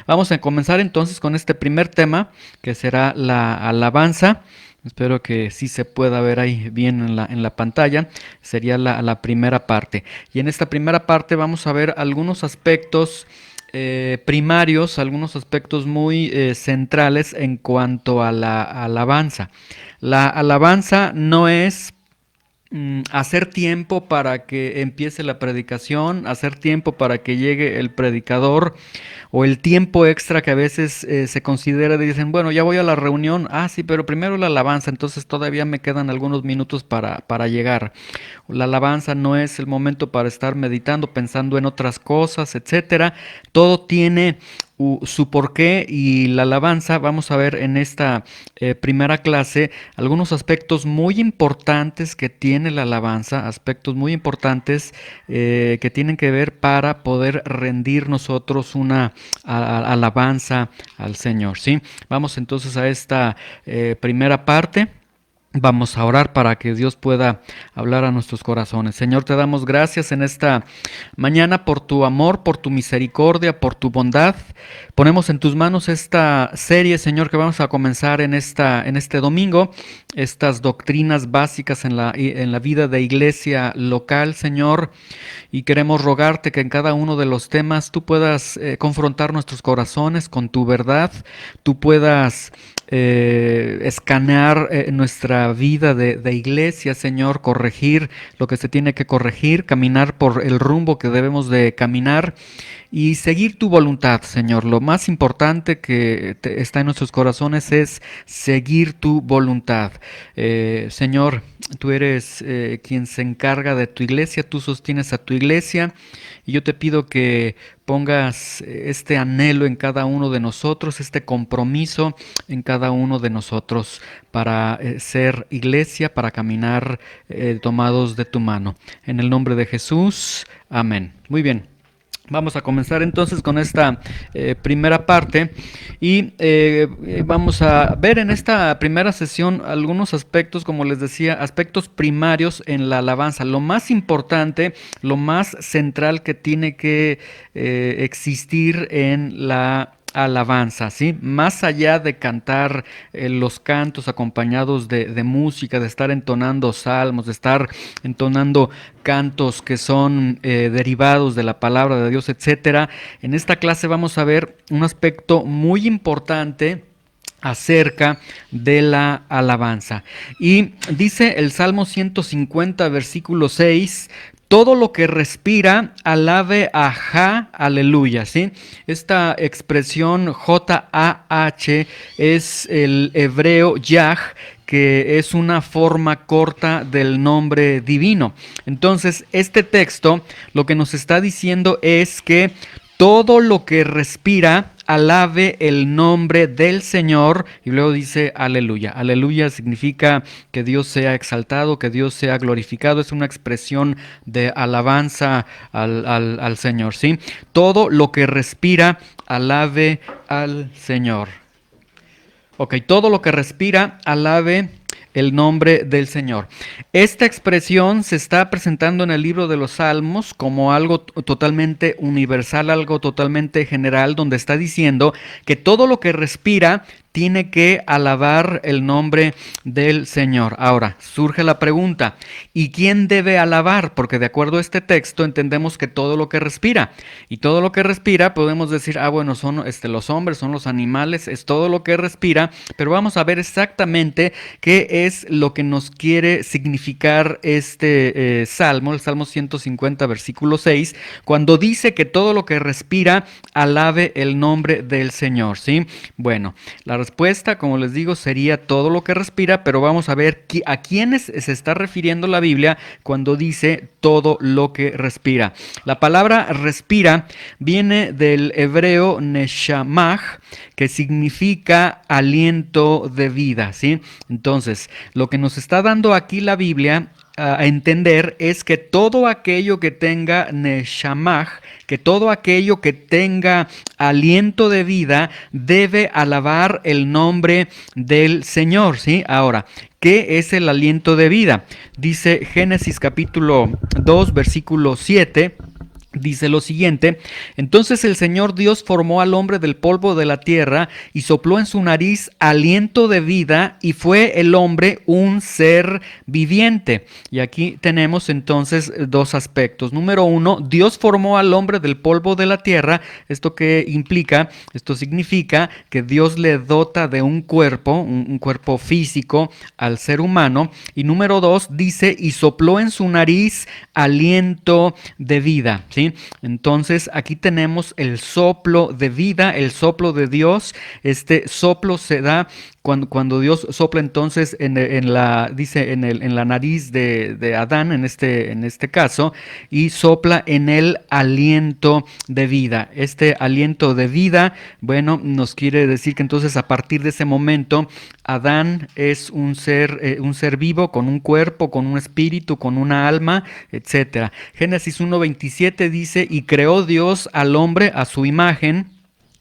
Vamos a comenzar entonces con este primer tema, que será la alabanza. Espero que sí se pueda ver ahí bien en la pantalla. Sería la primera parte. Y en esta primera parte vamos a ver algunos aspectos primarios, algunos aspectos muy centrales en cuanto a la alabanza. La alabanza no es hacer tiempo para que empiece la predicación, hacer tiempo para que llegue el predicador, o el tiempo extra que a veces se considera, dicen, bueno, ya voy a la reunión, ah, sí, pero primero la alabanza, entonces todavía me quedan algunos minutos para llegar. La alabanza no es el momento para estar meditando, pensando en otras cosas, etcétera. Todo tiene su porqué, y la alabanza, vamos a ver en esta primera clase algunos aspectos muy importantes que tiene la alabanza, aspectos muy importantes que tienen que ver para poder rendir nosotros una alabanza al Señor, ¿sí? Vamos entonces a esta primera parte. Vamos a orar para que Dios pueda hablar a nuestros corazones. Señor, te damos gracias en esta mañana por tu amor, por tu misericordia, por tu bondad. Ponemos en tus manos esta serie, Señor, que vamos a comenzar en este domingo. Estas doctrinas básicas en la vida de iglesia local, Señor. Y queremos rogarte que en cada uno de los temas tú puedas confrontar nuestros corazones con tu verdad. Tú puedas escanear nuestra vida de iglesia, Señor, corregir lo que se tiene que corregir, caminar por el rumbo que debemos de caminar y seguir tu voluntad, Señor. Lo más importante que está en nuestros corazones es seguir tu voluntad. Señor, tú eres quien se encarga de tu iglesia, tú sostienes a tu iglesia, y yo te pido que pongas este anhelo en cada uno de nosotros, este compromiso en cada uno de nosotros para ser iglesia, para caminar tomados de tu mano. En el nombre de Jesús, amén. Muy bien. Vamos a comenzar entonces con esta primera parte, y vamos a ver en esta primera sesión algunos aspectos, como les decía, aspectos primarios en la alabanza. Lo más importante, lo más central que tiene que existir en la alabanza, ¿sí? Más allá de cantar los cantos acompañados de música, de estar entonando salmos, de estar entonando cantos que son derivados de la palabra de Dios, etcétera. En esta clase vamos a ver un aspecto muy importante acerca de la alabanza. Y dice el Salmo 150, versículo 6: todo lo que respira, alabe a Jah, aleluya, ¿sí? Esta expresión J-A-H es el hebreo Yah, que es una forma corta del nombre divino. Entonces, este texto lo que nos está diciendo es que todo lo que respira, alabe el nombre del Señor, y luego dice aleluya. Aleluya significa que Dios sea exaltado, que Dios sea glorificado. Es una expresión de alabanza al Señor, ¿sí? Todo lo que respira, alabe al Señor. Ok, todo lo que respira, alabe el nombre del Señor. Esta expresión se está presentando en el libro de los Salmos como algo totalmente universal, algo totalmente general, donde está diciendo que todo lo que respira tiene que alabar el nombre del Señor. Ahora, surge la pregunta, ¿y quién debe alabar? Porque de acuerdo a este texto entendemos que todo lo que respira, y todo lo que respira podemos decir, bueno, son los hombres, son los animales, es todo lo que respira, pero vamos a ver exactamente qué es lo que nos quiere significar este salmo, el Salmo 150, versículo 6, cuando dice que todo lo que respira alabe el nombre del Señor, ¿sí? Bueno, la respuesta, como les digo, sería todo lo que respira, pero vamos a ver a quiénes se está refiriendo la Biblia cuando dice todo lo que respira. La palabra respira viene del hebreo neshamah, que significa aliento de vida, ¿sí? Entonces, lo que nos está dando aquí la Biblia a entender es que todo aquello que tenga neshamah, que todo aquello que tenga aliento de vida, debe alabar el nombre del Señor, ¿sí? Ahora, ¿qué es el aliento de vida? Dice Génesis capítulo 2, versículo 7. Dice lo siguiente: entonces el Señor Dios formó al hombre del polvo de la tierra y sopló en su nariz aliento de vida, y fue el hombre un ser viviente. Y aquí tenemos entonces dos aspectos. Número uno, Dios formó al hombre del polvo de la tierra. ¿Esto qué implica? Esto significa que Dios le dota de un cuerpo, un cuerpo físico al ser humano. Y número dos, dice, y sopló en su nariz aliento de vida, ¿sí? Entonces aquí tenemos el soplo de vida, el soplo de Dios. Este soplo se da cuando Dios sopla entonces dice en la nariz de Adán en este caso, y sopla en el aliento de vida. Este aliento de vida, bueno, nos quiere decir que entonces a partir de ese momento Adán es un ser vivo con un cuerpo, con un espíritu, con una alma, etcétera. Génesis 1:27 dice: y creó Dios al hombre a su imagen.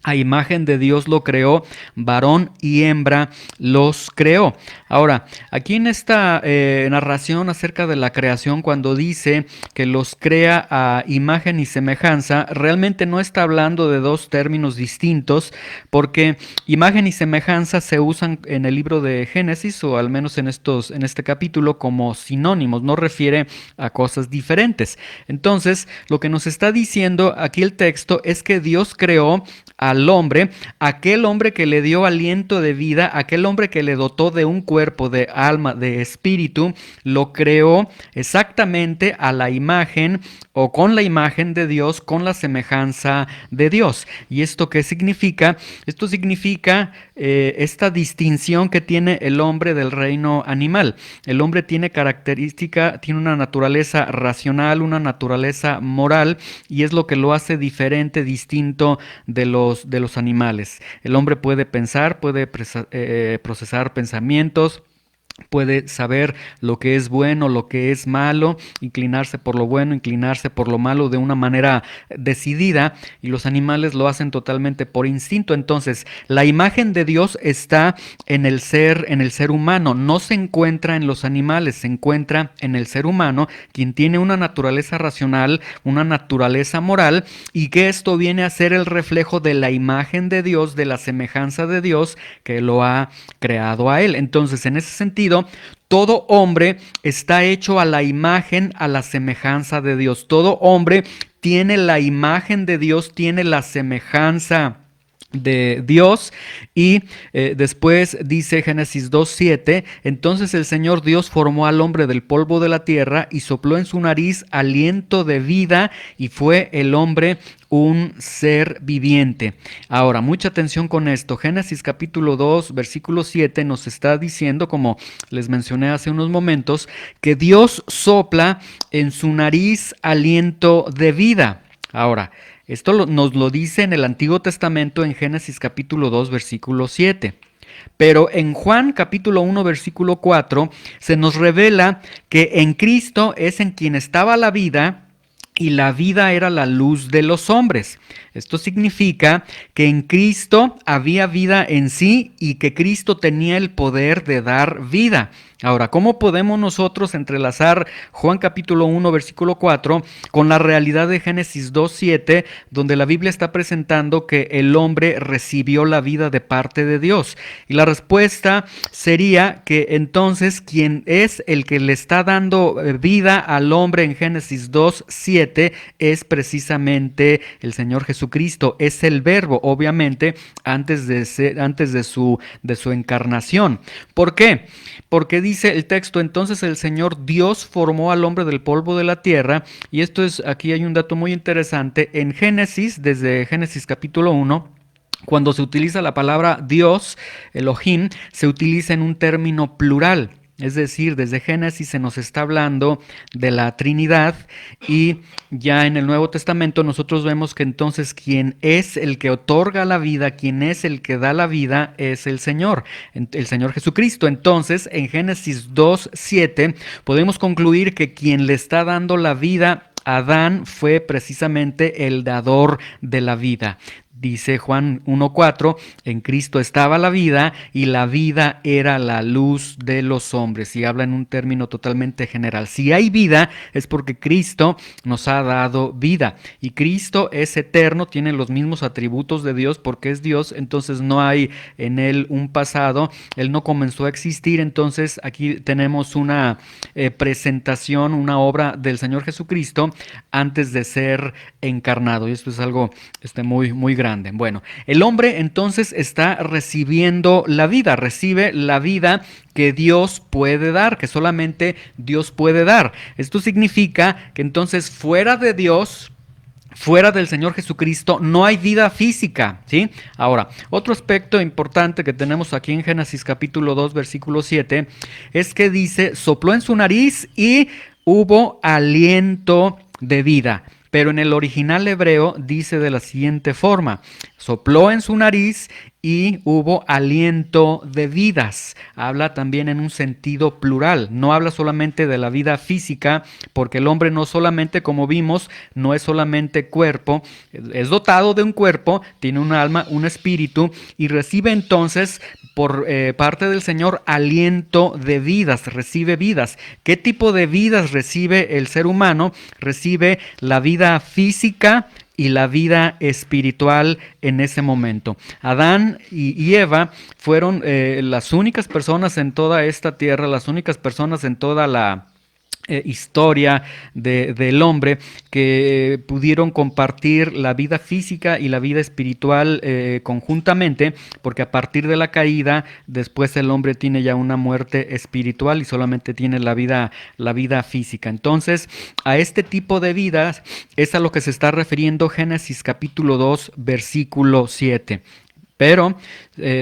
A imagen de Dios lo creó, varón y hembra los creó. Ahora, aquí en esta narración acerca de la creación, cuando dice que los crea a imagen y semejanza, realmente no está hablando de dos términos distintos, porque imagen y semejanza se usan en el libro de Génesis, o al menos en este capítulo, como sinónimos, no refiere a cosas diferentes. Entonces, lo que nos está diciendo aquí el texto es que Dios creó al hombre, aquel hombre que le dio aliento de vida, aquel hombre que le dotó de un cuerpo, de alma, de espíritu, lo creó exactamente a la imagen o con la imagen de Dios, con la semejanza de Dios. ¿Y esto qué significa? Esto significa esta distinción que tiene el hombre del reino animal. El hombre tiene tiene una naturaleza racional, una naturaleza moral, y es lo que lo hace diferente, distinto de los animales. El hombre puede pensar, puede procesar pensamientos, puede saber lo que es bueno, lo que es malo, inclinarse por lo bueno, inclinarse por lo malo de una manera decidida, y los animales lo hacen totalmente por instinto. Entonces, la imagen de Dios está en el ser humano, no se encuentra en los animales, se encuentra en el ser humano, quien tiene una naturaleza racional, una naturaleza moral, y que esto viene a ser el reflejo de la imagen de Dios, de la semejanza de Dios que lo ha creado a él. Entonces, en ese sentido, todo hombre está hecho a la imagen, a la semejanza de Dios. Todo hombre tiene la imagen de Dios, tiene la semejanza de Dios. Y después dice Génesis 2:7: entonces el Señor Dios formó al hombre del polvo de la tierra y sopló en su nariz aliento de vida, y fue el hombre un ser viviente. Ahora, mucha atención con esto. Génesis capítulo 2, versículo 7 nos está diciendo, como les mencioné hace unos momentos, que Dios sopla en su nariz aliento de vida. Ahora, esto nos lo dice en el Antiguo Testamento en Génesis capítulo 2, versículo 7. Pero en Juan capítulo 1, versículo 4, se nos revela que en Cristo es en quien estaba la vida, y la vida era la luz de los hombres. Esto significa que en Cristo había vida en sí, y que Cristo tenía el poder de dar vida. Ahora, ¿cómo podemos nosotros entrelazar Juan capítulo 1, versículo 4 con la realidad de Génesis 2, 7, donde la Biblia está presentando que el hombre recibió la vida de parte de Dios? Y la respuesta sería que entonces quien es el que le está dando vida al hombre en Génesis 2, 7 es precisamente el Señor Jesucristo. Es el Verbo, obviamente, antes de su encarnación. ¿Por qué? Porque dice el texto: entonces el Señor Dios formó al hombre del polvo de la tierra. Y aquí hay un dato muy interesante. En Génesis, desde Génesis capítulo 1, cuando se utiliza la palabra Dios, Elohim, se utiliza en un término plural. Es decir, desde Génesis se nos está hablando de la Trinidad, y ya en el Nuevo Testamento nosotros vemos que entonces quien es el que otorga la vida, quien es el que da la vida, es el Señor Jesucristo. Entonces, en Génesis 2:7 podemos concluir que quien le está dando la vida a Adán fue precisamente el dador de la vida. Dice Juan 1:4, en Cristo estaba la vida y la vida era la luz de los hombres. Y habla en un término totalmente general. Si hay vida es porque Cristo nos ha dado vida. Y Cristo es eterno, tiene los mismos atributos de Dios porque es Dios, entonces no hay en él un pasado. Él no comenzó a existir, entonces aquí tenemos una presentación, una obra del Señor Jesucristo antes de ser encarnado. Y esto es algo muy grande. Bueno, el hombre entonces está recibiendo la vida, recibe la vida que Dios puede dar, que solamente Dios puede dar. Esto significa que entonces fuera de Dios, fuera del Señor Jesucristo, no hay vida física, ¿sí? Ahora, otro aspecto importante que tenemos aquí en Génesis capítulo 2, versículo 7, es que dice, sopló en su nariz y hubo aliento de vida. Pero en el original hebreo dice de la siguiente forma, sopló en su nariz y hubo aliento de vidas. Habla también en un sentido plural, no habla solamente de la vida física, porque el hombre no solamente, como vimos, no es solamente cuerpo, es dotado de un cuerpo, tiene un alma, un espíritu, y recibe entonces por parte del Señor aliento de vidas, recibe vidas. ¿Qué tipo de vidas recibe el ser humano? Recibe la vida física y la vida espiritual en ese momento. Adán y Eva fueron las únicas personas en toda esta tierra, las únicas personas en toda la historia del hombre que pudieron compartir la vida física y la vida espiritual conjuntamente, porque a partir de la caída después el hombre tiene ya una muerte espiritual y solamente tiene la vida física. Entonces a este tipo de vidas es a lo que se está refiriendo Génesis capítulo 2 versículo 7. Pero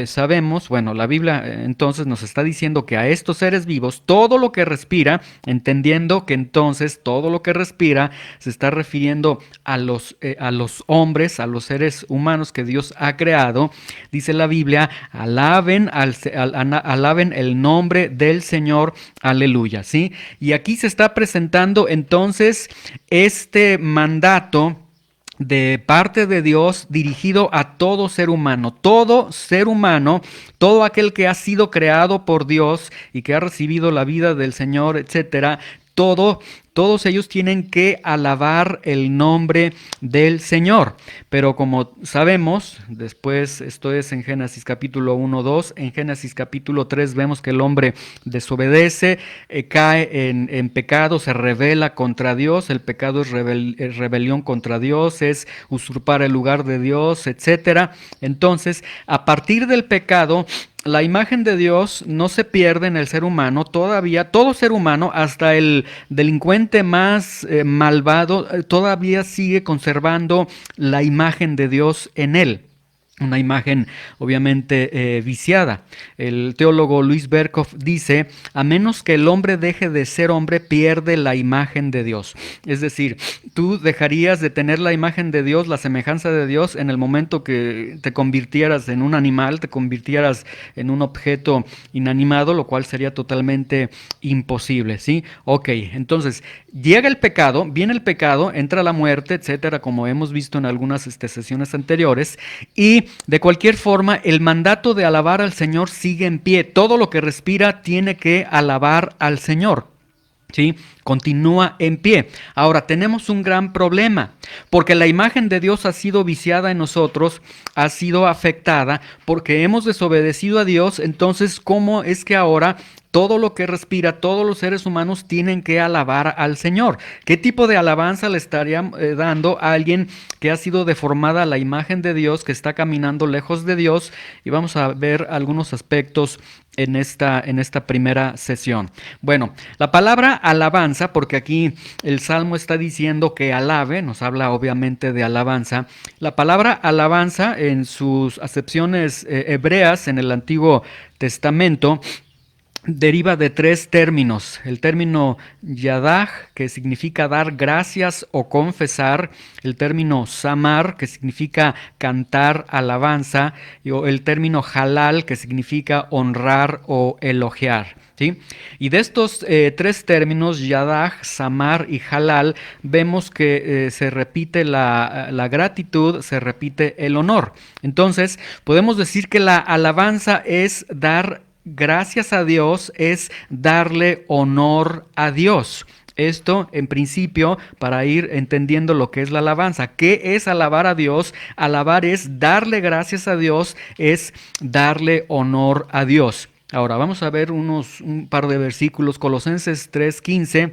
sabemos, bueno, la Biblia entonces nos está diciendo que a estos seres vivos, todo lo que respira, entendiendo que entonces todo lo que respira se está refiriendo a los hombres, a los seres humanos que Dios ha creado, dice la Biblia, alaben el nombre del Señor, aleluya, ¿sí? Y aquí se está presentando entonces este mandato de parte de Dios dirigido a todo ser humano, todo aquel que ha sido creado por Dios y que ha recibido la vida del Señor, etcétera. Todos ellos tienen que alabar el nombre del Señor. Pero como sabemos, después esto es en Génesis capítulo 1, 2, en Génesis capítulo 3 vemos que el hombre desobedece, cae en pecado, se rebela contra Dios. El pecado es rebelión contra Dios, es usurpar el lugar de Dios, etcétera. Entonces, a partir del pecado, la imagen de Dios no se pierde en el ser humano, todavía, todo ser humano, hasta el delincuente más malvado, todavía sigue conservando la imagen de Dios en él. Una imagen obviamente viciada. El teólogo Luis Berkhoff dice, a menos que el hombre deje de ser hombre, pierde la imagen de Dios. Es decir, tú dejarías de tener la imagen de Dios, la semejanza de Dios, en el momento que te convirtieras en un animal, te convirtieras en un objeto inanimado, lo cual sería totalmente imposible, ¿sí? Ok, entonces, llega el pecado, viene el pecado, entra la muerte, etcétera, como hemos visto en algunas sesiones anteriores, y de cualquier forma, el mandato de alabar al Señor sigue en pie. Todo lo que respira tiene que alabar al Señor. ¿Sí? Continúa en pie. Ahora, tenemos un gran problema, porque la imagen de Dios ha sido viciada en nosotros, ha sido afectada, porque hemos desobedecido a Dios. Entonces, ¿cómo es que ahora todo lo que respira, todos los seres humanos tienen que alabar al Señor? ¿Qué tipo de alabanza le estaría dando a alguien que ha sido deformada la imagen de Dios, que está caminando lejos de Dios? Y vamos a ver algunos aspectos en esta primera sesión. Bueno, la palabra alabanza, porque aquí el Salmo está diciendo que alabe, nos habla obviamente de alabanza. La palabra alabanza en sus acepciones hebreas en el Antiguo Testamento deriva de tres términos. El término yadaj, que significa dar gracias o confesar, el término samar, que significa cantar alabanza, y el término halal, que significa honrar o elogiar. ¿Sí? Y de estos tres términos, yadaj, samar y halal, vemos que se repite la gratitud, se repite el honor. Entonces, podemos decir que la alabanza es dar gracias a Dios, es darle honor a Dios. Esto, en principio, para ir entendiendo lo que es la alabanza. ¿Qué es alabar a Dios? Alabar es darle gracias a Dios, es darle honor a Dios. Ahora vamos a ver un par de versículos. Colosenses 3:15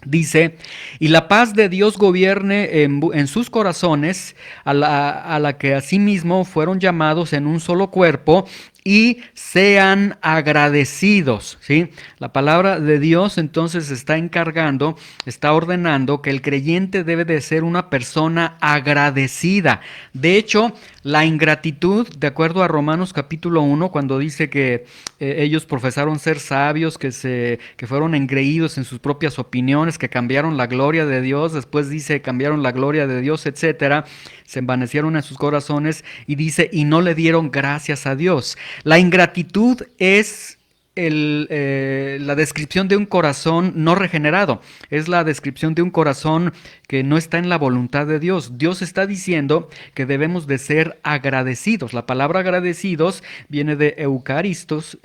dice: y la paz de Dios gobierne en sus corazones, a la que asimismo fueron llamados en un solo cuerpo, y sean agradecidos. ¿Sí? La palabra de Dios entonces está encargando, está ordenando que el creyente debe de ser una persona agradecida. De hecho, la ingratitud, de acuerdo a Romanos capítulo 1, cuando dice que ellos profesaron ser sabios, que fueron engreídos en sus propias opiniones, que cambiaron la gloria de Dios, después dice cambiaron la gloria de Dios, etcétera, se envanecieron en sus corazones, y dice, y no le dieron gracias a Dios. La ingratitud es la descripción de un corazón no regenerado, es la descripción de un corazón que no está en la voluntad de Dios. Dios está diciendo que debemos de ser agradecidos. La palabra agradecidos viene de eucaristos,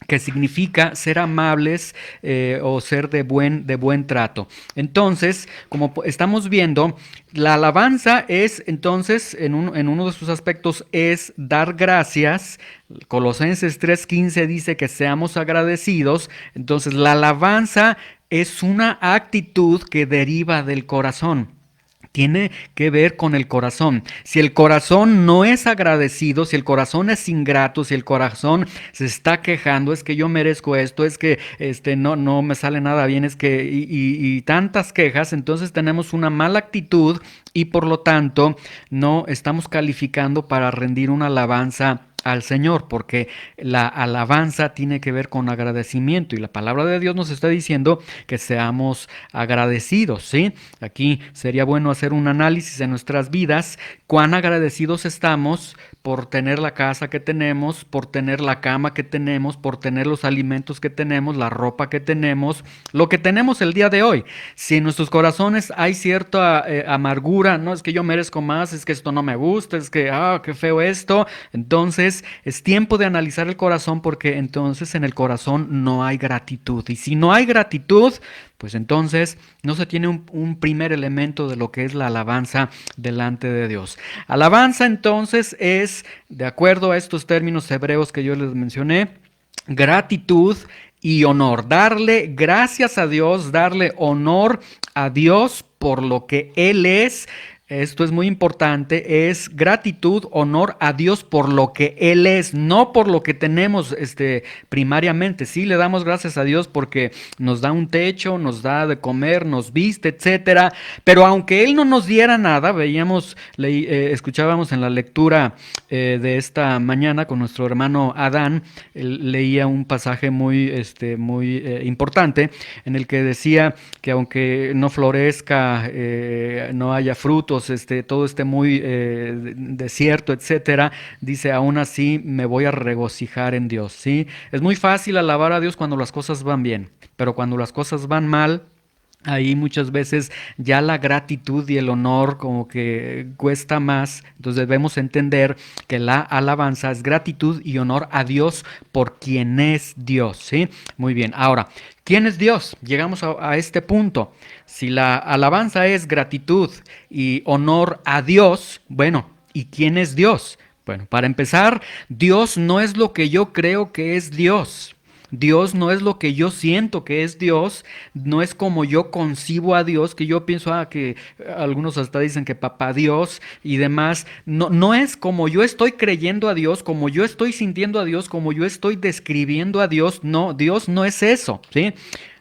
que significa ser amables o ser de buen trato. Entonces, como estamos viendo, la alabanza es entonces, en uno de sus aspectos, es dar gracias. Colosenses 3:15 dice que seamos agradecidos. Entonces, la alabanza es una actitud que deriva del corazón. Tiene que ver con el corazón. Si el corazón no es agradecido, si el corazón es ingrato, si el corazón se está quejando, es que yo merezco esto, es que no me sale nada bien, es que y tantas quejas, entonces tenemos una mala actitud y por lo tanto no estamos calificando para rendir una alabanza al Señor, porque la alabanza tiene que ver con agradecimiento y la palabra de Dios nos está diciendo que seamos agradecidos, ¿sí? Aquí sería bueno hacer un análisis en nuestras vidas, cuán agradecidos estamos por tener la casa que tenemos, por tener la cama que tenemos, por tener los alimentos que tenemos, la ropa que tenemos, lo que tenemos el día de hoy. Si en nuestros corazones hay cierta amargura, no es que yo merezco más, es que esto no me gusta, es que, qué feo esto, entonces es tiempo de analizar el corazón, porque entonces en el corazón no hay gratitud. Y si no hay gratitud, pues entonces no se tiene un primer elemento de lo que es la alabanza delante de Dios. Alabanza entonces es, de acuerdo a estos términos hebreos que yo les mencioné, gratitud y honor. Darle gracias a Dios, darle honor a Dios por lo que Él es. Esto es muy importante, es gratitud, honor a Dios por lo que Él es, no por lo que tenemos primariamente. Sí le damos gracias a Dios porque nos da un techo, nos da de comer, nos viste, etcétera. Pero aunque Él no nos diera nada, escuchábamos en la lectura de esta mañana con nuestro hermano Adán, él leía un pasaje muy importante en el que decía que aunque no florezca, no haya frutos, todo esté muy desierto, etcétera, dice, aún así me voy a regocijar en Dios, ¿sí? Es muy fácil alabar a Dios cuando las cosas van bien, pero cuando las cosas van mal, ahí muchas veces ya la gratitud y el honor como que cuesta más. Entonces debemos entender que la alabanza es gratitud y honor a Dios por quien es Dios, ¿sí? Muy bien, ahora, ¿quién es Dios? Llegamos a este punto. Si la alabanza es gratitud y honor a Dios, bueno, ¿y quién es Dios? Bueno, para empezar, Dios no es lo que yo creo que es Dios. Dios no es lo que yo siento que es Dios, no es como yo concibo a Dios, que yo pienso que algunos hasta dicen que papá Dios y demás. No, no es como yo estoy creyendo a Dios, como yo estoy sintiendo a Dios, como yo estoy describiendo a Dios. No, Dios no es eso, ¿sí?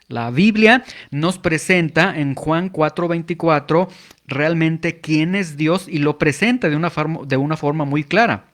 La Biblia nos presenta en Juan 4:24 realmente quién es Dios y lo presenta de una forma muy clara.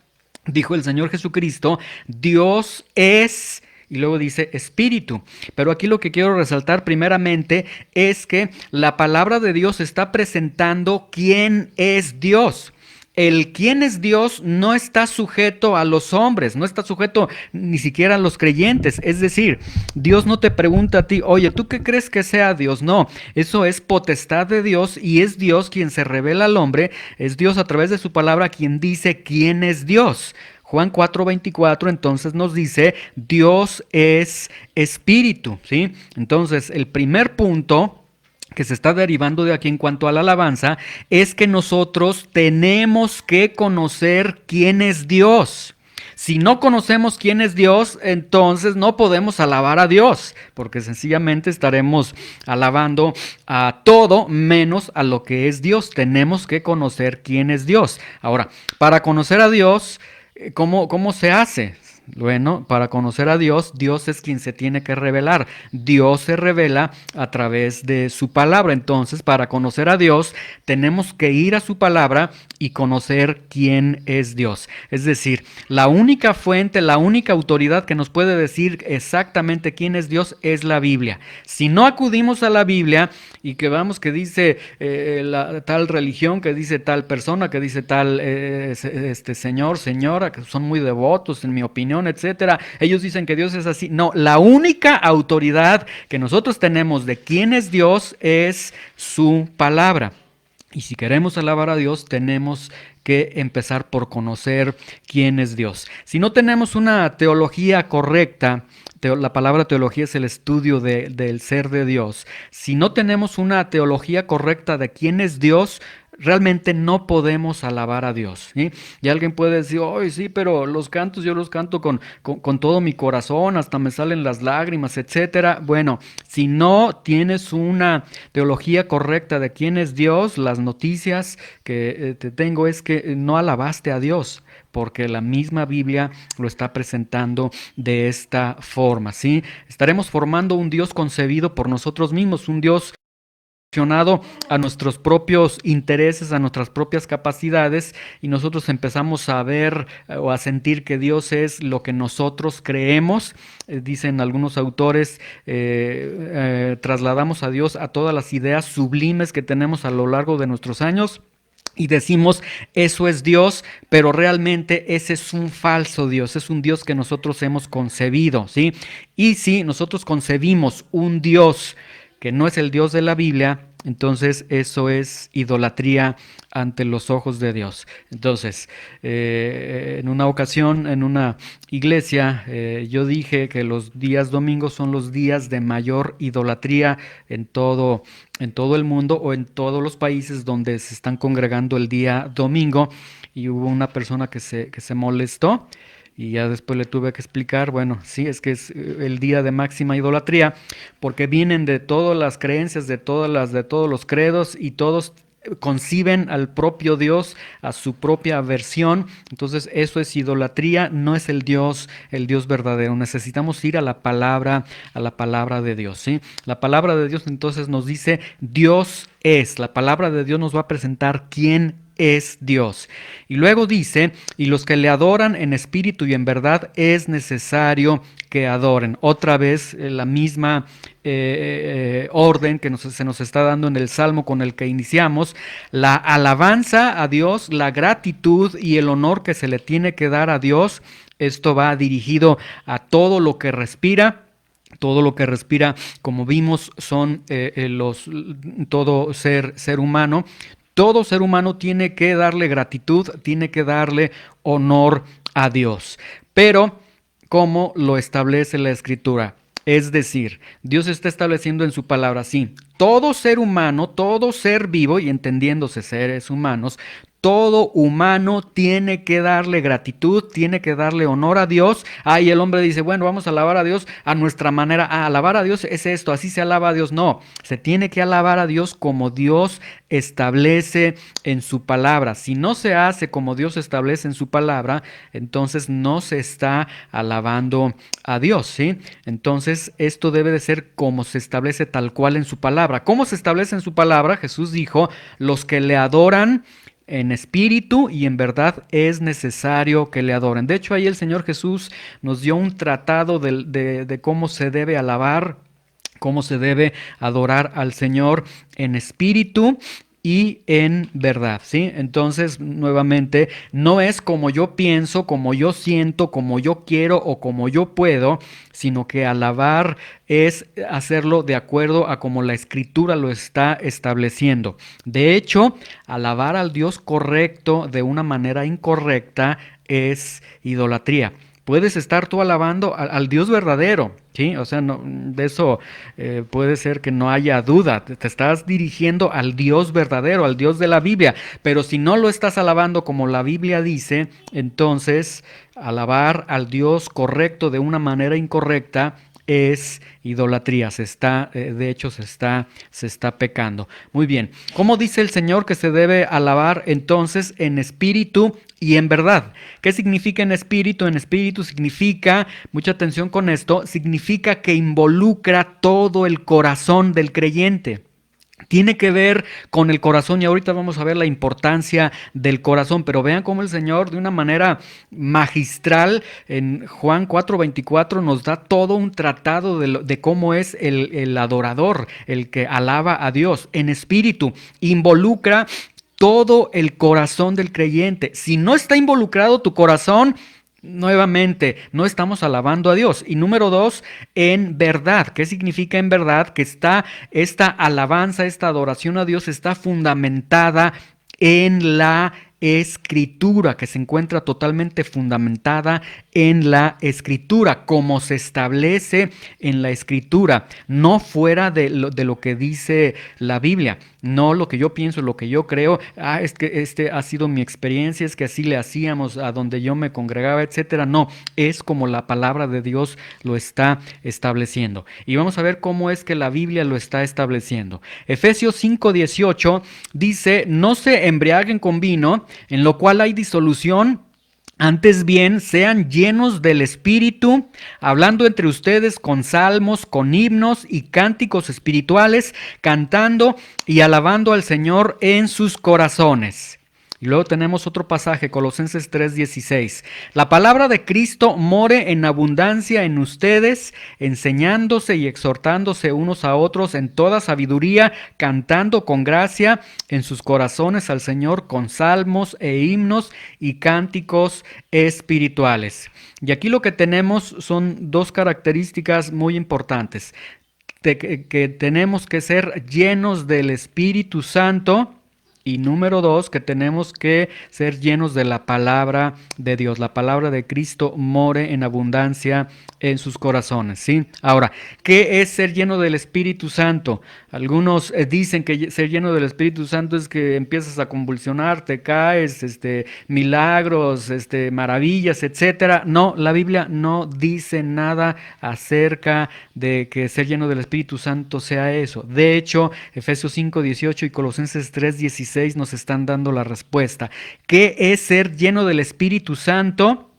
Dijo el Señor Jesucristo, Dios es y luego dice espíritu. Pero aquí lo que quiero resaltar primeramente es que la palabra de Dios está presentando quién es Dios. El quién es Dios no está sujeto a los hombres, no está sujeto ni siquiera a los creyentes. Es decir, Dios no te pregunta a ti, oye, ¿tú qué crees que sea Dios? No, eso es potestad de Dios y es Dios quien se revela al hombre, es Dios a través de su palabra quien dice quién es Dios. Juan 4:24 entonces nos dice, Dios es espíritu, ¿sí? Entonces, el primer punto que se está derivando de aquí en cuanto a la alabanza es que nosotros tenemos que conocer quién es Dios. Si no conocemos quién es Dios, entonces no podemos alabar a Dios, porque sencillamente estaremos alabando a todo menos a lo que es Dios. Tenemos que conocer quién es Dios. Ahora, para conocer a Dios, ¿cómo se hace? Bueno, para conocer a Dios, Dios es quien se tiene que revelar. Dios se revela a través de su palabra. Entonces, para conocer a Dios, tenemos que ir a su palabra y conocer quién es Dios. Es decir, la única fuente, la única autoridad que nos puede decir exactamente quién es Dios es la Biblia. Si no acudimos a la Biblia y que vamos que dice tal religión, que dice tal persona, que dice tal señor, señora, que son muy devotos, en mi opinión, etcétera. Ellos dicen que Dios es así. No, la única autoridad que nosotros tenemos de quién es Dios es su palabra. Y si queremos alabar a Dios, tenemos que empezar por conocer quién es Dios. Si no tenemos una teología correcta, la palabra teología es el estudio del ser de Dios. Si no tenemos una teología correcta de quién es Dios, realmente no podemos alabar a Dios, ¿sí? Y alguien puede decir, oye, sí, pero los cantos yo los canto con todo mi corazón, hasta me salen las lágrimas, etcétera. Bueno, si no tienes una teología correcta de quién es Dios, las noticias que te tengo es que no alabaste a Dios, porque la misma Biblia lo está presentando de esta forma, ¿sí? Estaremos formando un Dios concebido por nosotros mismos, un Dios a nuestros propios intereses, a nuestras propias capacidades, y nosotros empezamos a ver o a sentir que Dios es lo que nosotros creemos. Dicen algunos autores, trasladamos a Dios a todas las ideas sublimes que tenemos a lo largo de nuestros años. Y decimos, eso es Dios, pero realmente ese es un falso Dios, es un Dios que nosotros hemos concebido, ¿sí? Y si nosotros concebimos un Dios que no es el Dios de la Biblia, entonces eso es idolatría ante los ojos de Dios. Entonces, en una ocasión, en una iglesia, yo dije que los días domingos son los días de mayor idolatría en todo el mundo o en todos los países donde se están congregando el día domingo, y hubo una persona que se molestó. Y ya después le tuve que explicar, bueno, sí, es que es el día de máxima idolatría, porque vienen de todas las creencias, de todos los credos, y todos conciben al propio Dios, a su propia versión. Entonces eso es idolatría, no es el Dios verdadero. Necesitamos ir a la palabra de Dios, ¿sí? La palabra de Dios entonces nos dice, Dios es. La palabra de Dios nos va a presentar quién es Dios. Y luego dice, y los que le adoran en espíritu y en verdad es necesario que adoren. Otra vez la misma orden que se nos está dando en el Salmo con el que iniciamos, la alabanza a Dios, la gratitud y el honor que se le tiene que dar a Dios. Esto va dirigido a todo lo que respira. Todo lo que respira, como vimos, son todo ser humano. Todo ser humano tiene que darle gratitud, tiene que darle honor a Dios. Pero, ¿cómo lo establece la Escritura? Es decir, Dios está estableciendo en su palabra, sí, todo ser humano, todo ser vivo, y entendiéndose seres humanos, todo humano tiene que darle gratitud, tiene que darle honor a Dios. Y el hombre dice, bueno, vamos a alabar a Dios a nuestra manera. Alabar a Dios es esto, así se alaba a Dios. No, se tiene que alabar a Dios como Dios establece en su palabra. Si no se hace como Dios establece en su palabra, entonces no se está alabando a Dios, ¿sí? Entonces esto debe de ser como se establece tal cual en su palabra. ¿Cómo se establece en su palabra? Jesús dijo, los que le adoran en espíritu y en verdad es necesario que le adoren. De hecho, ahí el Señor Jesús nos dio un tratado de cómo se debe alabar, cómo se debe adorar al Señor en espíritu y en verdad, ¿sí? Entonces, nuevamente, no es como yo pienso, como yo siento, como yo quiero o como yo puedo, sino que alabar es hacerlo de acuerdo a como la Escritura lo está estableciendo. De hecho, alabar al Dios correcto de una manera incorrecta es idolatría. Puedes estar tú alabando al Dios verdadero, ¿sí? O sea, no, de eso puede ser que no haya duda. Te estás dirigiendo al Dios verdadero, al Dios de la Biblia. Pero si no lo estás alabando como la Biblia dice, entonces alabar al Dios correcto de una manera incorrecta es idolatría, de hecho se está pecando. Muy bien, ¿cómo dice el Señor que se debe alabar entonces en espíritu y en verdad? ¿Qué significa en espíritu? En espíritu significa, mucha atención con esto, significa que involucra todo el corazón del creyente. Tiene que ver con el corazón y ahorita vamos a ver la importancia del corazón, pero vean cómo el Señor de una manera magistral en Juan 4:24 nos da todo un tratado de cómo es el adorador, el que alaba a Dios en espíritu, involucra todo el corazón del creyente. Si no está involucrado tu corazón, nuevamente, no estamos alabando a Dios. Y número dos, en verdad. ¿Qué significa en verdad? Que esta alabanza, esta adoración a Dios está fundamentada en la Escritura, que se encuentra totalmente fundamentada en la Escritura, como se establece en la Escritura, no fuera de lo que dice la Biblia, no lo que yo pienso, lo que yo creo, es que este ha sido mi experiencia, es que así le hacíamos a donde yo me congregaba, etcétera. No, es como la palabra de Dios lo está estableciendo. Y vamos a ver cómo es que la Biblia lo está estableciendo. Efesios 5:18 dice, no se embriaguen con vino, en lo cual hay disolución. Antes bien, sean llenos del Espíritu, hablando entre ustedes con salmos, con himnos y cánticos espirituales, cantando y alabando al Señor en sus corazones. Y luego tenemos otro pasaje, Colosenses 3:16. La palabra de Cristo more en abundancia en ustedes, enseñándose y exhortándose unos a otros en toda sabiduría, cantando con gracia en sus corazones al Señor con salmos e himnos y cánticos espirituales. Y aquí lo que tenemos son dos características muy importantes. Que tenemos que ser llenos del Espíritu Santo. Y número dos, que tenemos que ser llenos de la palabra de Dios. La palabra de Cristo more en abundancia en sus corazones, ¿sí? Ahora, ¿qué es ser lleno del Espíritu Santo? Algunos dicen que ser lleno del Espíritu Santo es que empiezas a convulsionar, te caes, milagros, maravillas, etcétera. No, la Biblia no dice nada acerca de que ser lleno del Espíritu Santo sea eso. De hecho, Efesios 5:18 y Colosenses 3:16 nos están dando la respuesta. ¿Qué es ser lleno del Espíritu Santo?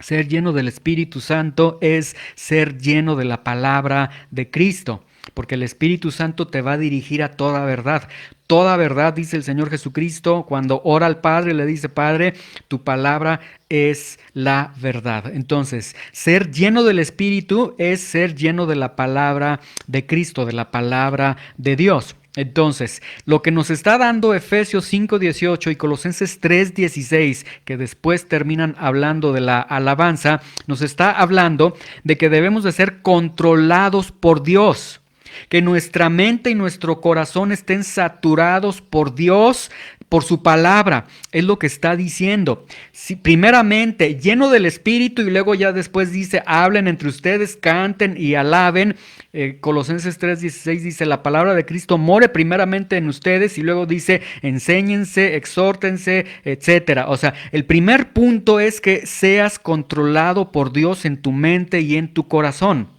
Ser lleno del Espíritu Santo es ser lleno de la palabra de Cristo, porque el Espíritu Santo te va a dirigir a toda verdad. Toda verdad, dice el Señor Jesucristo, cuando ora al Padre, le dice, Padre, tu palabra es la verdad. Entonces, ser lleno del Espíritu es ser lleno de la palabra de Cristo, de la palabra de Dios. Entonces, lo que nos está dando Efesios 5:18 y Colosenses 3:16, que después terminan hablando de la alabanza, nos está hablando de que debemos de ser controlados por Dios. Que nuestra mente y nuestro corazón estén saturados por Dios, por su palabra, es lo que está diciendo. Si, primeramente, lleno del Espíritu y luego ya después dice, hablen entre ustedes, canten y alaben. Colosenses 3:16 dice, la palabra de Cristo more primeramente en ustedes y luego dice, enséñense, exhórtense, etcétera. O sea, el primer punto es que seas controlado por Dios en tu mente y en tu corazón.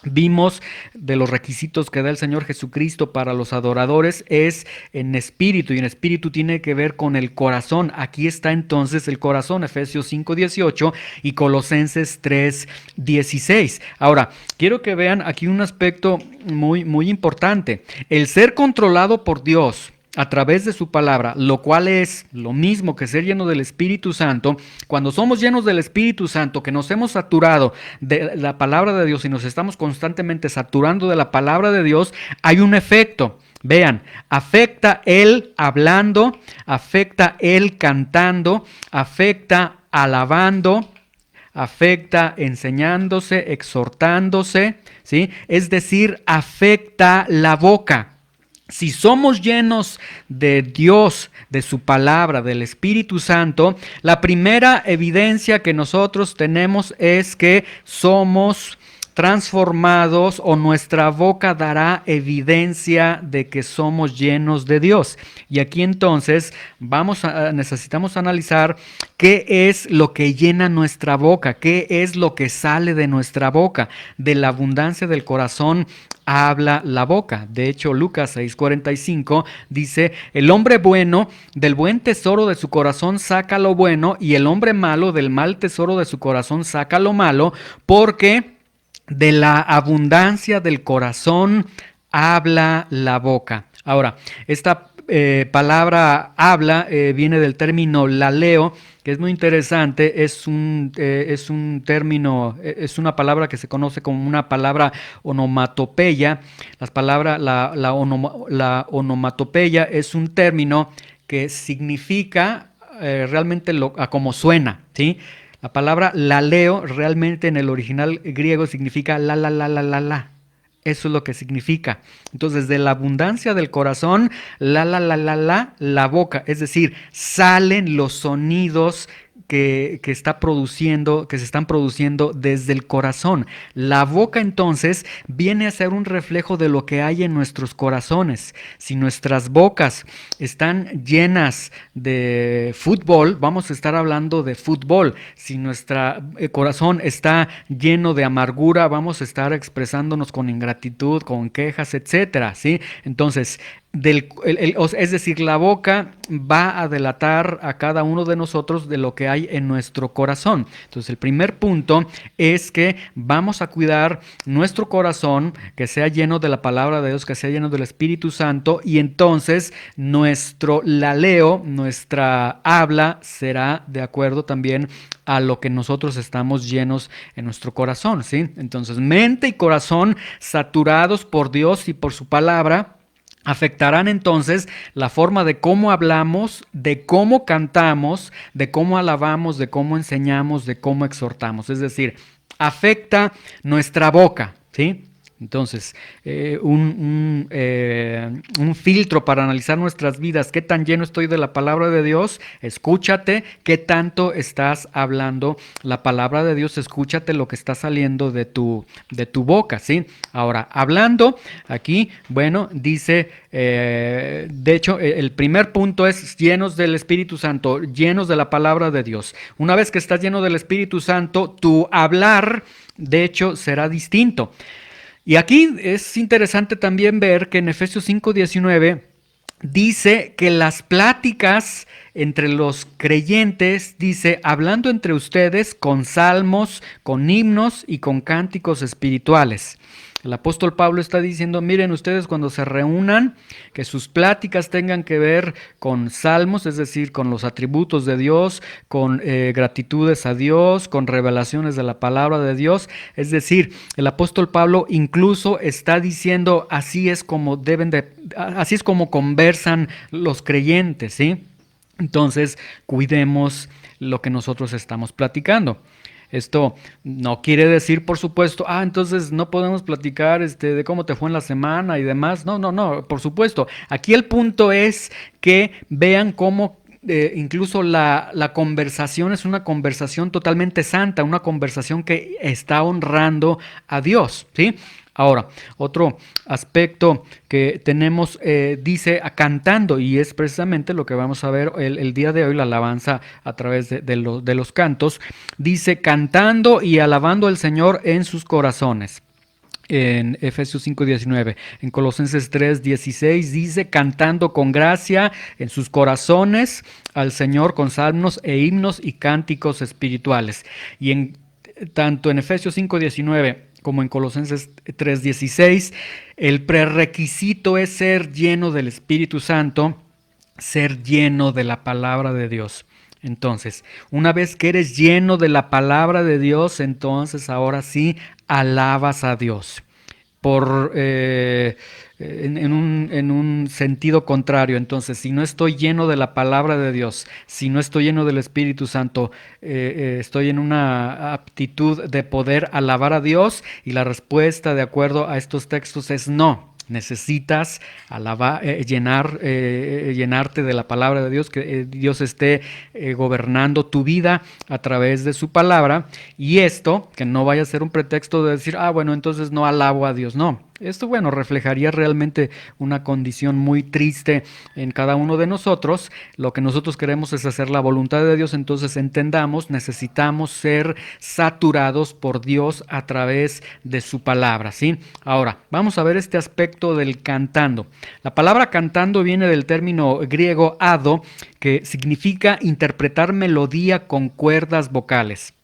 Vimos de los requisitos que da el Señor Jesucristo para los adoradores es en espíritu, y en espíritu tiene que ver con el corazón. Aquí está entonces el corazón, Efesios 5:18 y Colosenses 3:16. Ahora, quiero que vean aquí un aspecto muy, muy importante. El ser controlado por Dios a través de su palabra, lo cual es lo mismo que ser lleno del Espíritu Santo. Cuando somos llenos del Espíritu Santo, que nos hemos saturado de la palabra de Dios y nos estamos constantemente saturando de la palabra de Dios, hay un efecto. Vean, afecta él hablando, afecta él cantando, afecta alabando, afecta enseñándose, exhortándose, ¿sí? Es decir, afecta la boca. Si somos llenos de Dios, de su palabra, del Espíritu Santo, la primera evidencia que nosotros tenemos es que somos transformados, o nuestra boca dará evidencia de que somos llenos de Dios. Y aquí entonces necesitamos analizar qué es lo que llena nuestra boca, qué es lo que sale de nuestra boca. De la abundancia del corazón habla la boca. De hecho, Lucas 6:45 dice: el hombre bueno del buen tesoro de su corazón saca lo bueno, y el hombre malo del mal tesoro de su corazón saca lo malo, porque de la abundancia del corazón habla la boca. Ahora, esta palabra habla viene del término laleo, que es muy interesante. Es un término, es una palabra que se conoce como una palabra onomatopeya. La onomatopeya es un término que significa realmente a como suena, ¿sí? La palabra laleo realmente en el original griego significa la, la, la, la, la, la. Eso es lo que significa. Entonces, de la abundancia del corazón, la boca, es decir, salen los sonidos que está produciendo, que se están produciendo desde el corazón. La boca entonces viene a ser un reflejo de lo que hay en nuestros corazones. Si nuestras bocas están llenas de fútbol, vamos a estar hablando de fútbol. Si nuestro corazón está lleno de amargura, vamos a estar expresándonos con ingratitud, con quejas, etcétera, ¿sí? Entonces, es decir, la boca va a delatar a cada uno de nosotros de lo que hay en nuestro corazón. Entonces, el primer punto es que vamos a cuidar nuestro corazón, que sea lleno de la palabra de Dios, que sea lleno del Espíritu Santo, y entonces nuestro laleo, nuestra habla, será de acuerdo también a lo que nosotros estamos llenos en nuestro corazón, ¿sí? Entonces, mente y corazón saturados por Dios y por su palabra afectarán entonces la forma de cómo hablamos, de cómo cantamos, de cómo alabamos, de cómo enseñamos, de cómo exhortamos. Es decir, afecta nuestra boca, ¿sí? Entonces, un filtro para analizar nuestras vidas: qué tan lleno estoy de la palabra de Dios. Escúchate qué tanto estás hablando la palabra de Dios, escúchate lo que está saliendo de tu boca, ¿sí? Ahora, hablando aquí, bueno, dice, de hecho, el primer punto es llenos del Espíritu Santo, llenos de la palabra de Dios. Una vez que estás lleno del Espíritu Santo, tu hablar, de hecho, será distinto. Y aquí es interesante también ver que en Efesios 5:19 dice que las pláticas entre los creyentes, dice, hablando entre ustedes con salmos, con himnos y con cánticos espirituales. El apóstol Pablo está diciendo: miren ustedes, cuando se reúnan, que sus pláticas tengan que ver con salmos, es decir, con los atributos de Dios, con gratitudes a Dios, con revelaciones de la palabra de Dios. Es decir, el apóstol Pablo incluso está diciendo: así es como conversan los creyentes, ¿sí? Entonces, cuidemos lo que nosotros estamos platicando. Esto no quiere decir, por supuesto, entonces no podemos platicar de cómo te fue en la semana y demás. No, por supuesto. Aquí el punto es que vean cómo incluso la conversación es una conversación totalmente santa, una conversación que está honrando a Dios, ¿sí? Ahora, otro aspecto que tenemos dice cantando, y es precisamente lo que vamos a ver el día de hoy, la alabanza a través de los cantos. Dice cantando y alabando al Señor en sus corazones. En Efesios 5:19, en Colosenses 3:16 dice cantando con gracia en sus corazones al Señor con salmos e himnos y cánticos espirituales. Y tanto en Efesios 5:19 como en Colosenses 3:16, el prerequisito es ser lleno del Espíritu Santo. ser lleno de la palabra de Dios. Entonces, una vez que eres lleno de la palabra de Dios, entonces ahora sí alabas a Dios. Por en un sentido contrario. Entonces, si no estoy lleno de la palabra de Dios, si no estoy lleno del Espíritu Santo, estoy en una aptitud de poder alabar a Dios, y la respuesta de acuerdo a estos textos es no. Necesitas llenarte de la palabra de Dios, que Dios esté gobernando tu vida a través de su palabra, y esto, que no vaya a ser un pretexto de decir, ah, bueno, entonces no alabo a Dios. No, esto, bueno, reflejaría realmente una condición muy triste en cada uno de nosotros. Lo que nosotros queremos es hacer la voluntad de Dios, entonces entendamos, necesitamos ser saturados por Dios a través de su palabra, ¿sí? Ahora, vamos a ver este aspecto del cantando. La palabra cantando viene del término griego ado, que significa interpretar melodía con cuerdas vocales.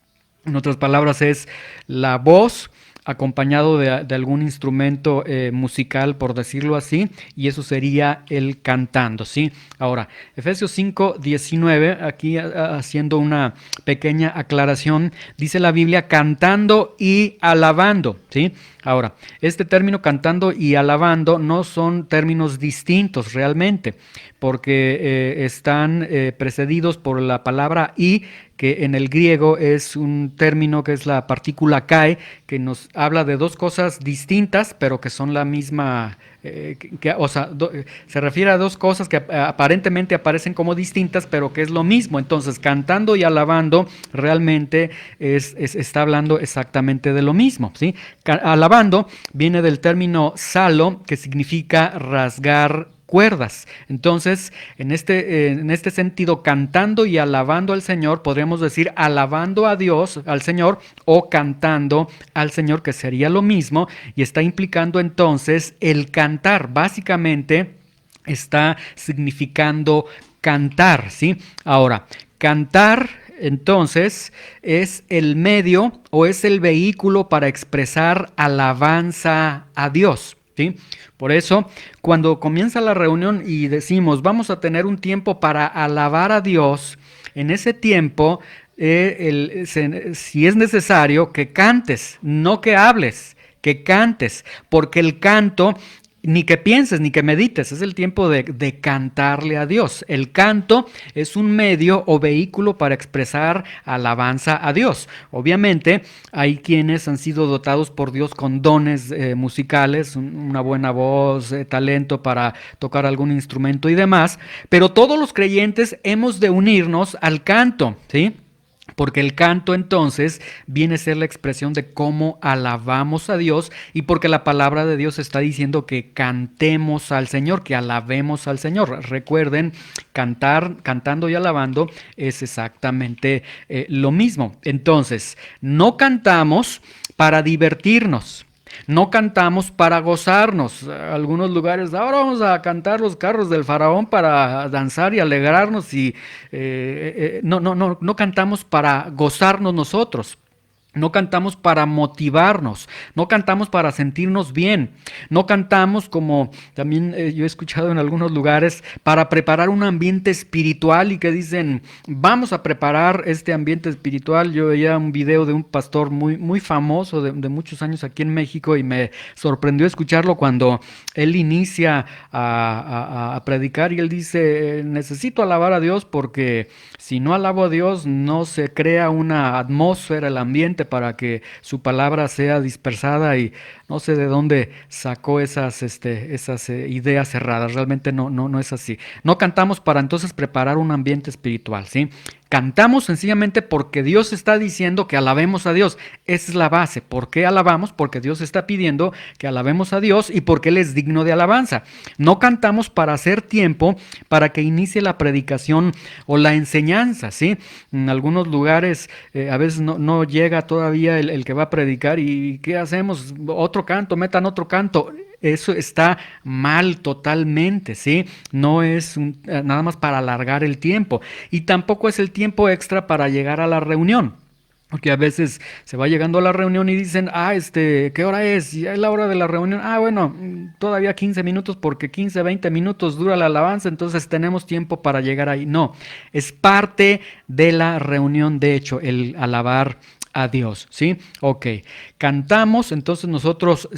En otras palabras, es la voz acompañado de algún instrumento musical, por decirlo así, y eso sería el cantando, ¿sí? Ahora, Efesios 5:19, aquí haciendo una pequeña aclaración, dice la Biblia cantando y alabando, ¿sí? Ahora, este término cantando y alabando no son términos distintos realmente, porque están precedidos por la palabra y, que en el griego es un término que es la partícula kai, que nos habla de dos cosas distintas, pero que son la misma, o sea, se refiere a dos cosas que aparentemente aparecen como distintas, pero que es lo mismo. Entonces, cantando y alabando realmente está hablando exactamente de lo mismo, ¿sí? Alabando viene del término salo, que significa rasgar cuerdas. Entonces, en este sentido, cantando y alabando al Señor, podríamos decir alabando a Dios, al Señor, o cantando al Señor, que sería lo mismo, y está implicando entonces el cantar. Básicamente está significando cantar, ¿sí? Ahora, cantar entonces es el medio o es el vehículo para expresar alabanza a Dios, ¿sí? Por eso, cuando comienza la reunión y decimos, vamos a tener un tiempo para alabar a Dios, en ese tiempo, si es necesario, que cantes, no que hables, que cantes, porque el canto, ni que pienses, ni que medites, es el tiempo de cantarle a Dios. El canto es un medio o vehículo para expresar alabanza a Dios. Obviamente hay quienes han sido dotados por Dios con dones musicales, una buena voz, talento para tocar algún instrumento y demás, pero todos los creyentes hemos de unirnos al canto, ¿sí? Porque el canto entonces viene a ser la expresión de cómo alabamos a Dios, y porque la palabra de Dios está diciendo que cantemos al Señor, que alabemos al Señor. Recuerden, cantando y alabando es exactamente lo mismo. Entonces, no cantamos para divertirnos. No cantamos para gozarnos. Algunos lugares, ahora vamos a cantar los carros del faraón para danzar y alegrarnos, y no cantamos para gozarnos nosotros. No cantamos para motivarnos, no cantamos para sentirnos bien, no cantamos, como también yo he escuchado en algunos lugares, para preparar un ambiente espiritual, y que dicen, vamos a preparar este ambiente espiritual. Yo veía un video de un pastor muy famoso de muchos años aquí en México, y me sorprendió escucharlo cuando él inicia a predicar, y él dice, necesito alabar a Dios porque si no alabo a Dios no se crea una atmósfera, el ambiente para que su palabra sea dispersada, y no sé de dónde sacó esas ideas cerradas. Realmente no es así. No cantamos para entonces preparar un ambiente espiritual, ¿sí? Cantamos sencillamente porque Dios está diciendo que alabemos a Dios. Esa es la base. ¿Por qué alabamos? Porque Dios está pidiendo que alabemos a Dios y porque Él es digno de alabanza. No cantamos para hacer tiempo para que inicie la predicación o la enseñanza, ¿sí? En algunos lugares a veces no llega todavía el que va a predicar, y ¿qué hacemos? Otro canto, metan otro canto. Eso está mal totalmente, ¿sí? No es nada más para alargar el tiempo, y tampoco es el tiempo extra para llegar a la reunión. Porque a veces se va llegando a la reunión y dicen, ¿qué hora es? Ya es la hora de la reunión. Bueno, todavía 15 minutos porque 15, 20 minutos dura la alabanza, entonces tenemos tiempo para llegar ahí. No, es parte de la reunión, de hecho, el alabar a Dios, ¿sí? Ok, cantamos, entonces nosotros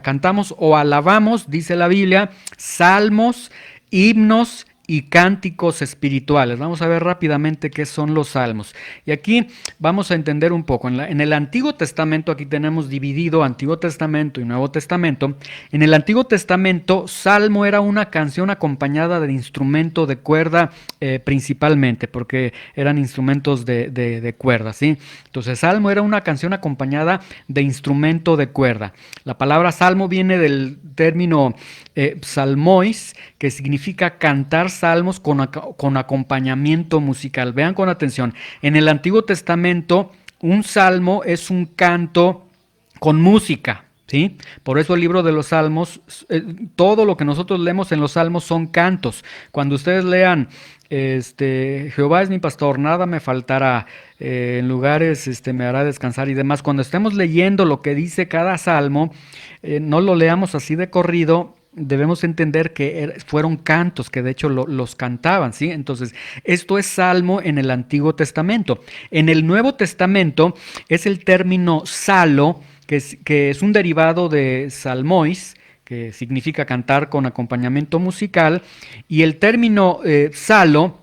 cantamos o alabamos, dice la Biblia, salmos, himnos y cánticos espirituales. Vamos a ver rápidamente qué son los salmos. Y aquí vamos a entender un poco. En el Antiguo Testamento, aquí tenemos dividido Antiguo Testamento y Nuevo Testamento. En el Antiguo Testamento, salmo era una canción acompañada de instrumento de cuerda principalmente, porque eran instrumentos de cuerda, ¿sí? Entonces, salmo era una canción acompañada de instrumento de cuerda. La palabra salmo viene del término psalmois, que significa cantar salmos con acompañamiento musical. Vean con atención, en el Antiguo Testamento un salmo es un canto con música, ¿sí? Por eso el libro de los salmos, todo lo que nosotros leemos en los salmos son cantos. Cuando ustedes lean Jehová es mi pastor, nada me faltará, en lugares me hará descansar y demás. Cuando estemos leyendo lo que dice cada salmo, no lo leamos así de corrido. Debemos entender que fueron cantos, que de hecho los cantaban, ¿sí? Entonces, esto es salmo en el Antiguo Testamento. En el Nuevo Testamento es el término salo, que es un derivado de salmois, que significa cantar con acompañamiento musical, y el término salo,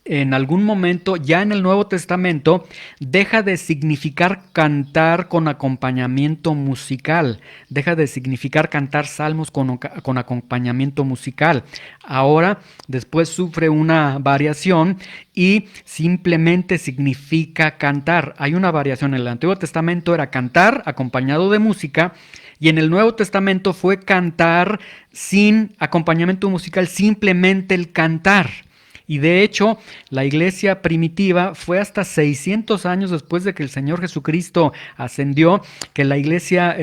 en algún momento, ya en el Nuevo Testamento, deja de significar cantar con acompañamiento musical, deja de significar cantar salmos con acompañamiento musical. Ahora, después sufre una variación y simplemente significa cantar. Hay una variación. En el Antiguo Testamento era cantar acompañado de música, y en el Nuevo Testamento fue cantar sin acompañamiento musical, simplemente el cantar. Y de hecho, la iglesia primitiva fue hasta 600 años después de que el Señor Jesucristo ascendió, que la iglesia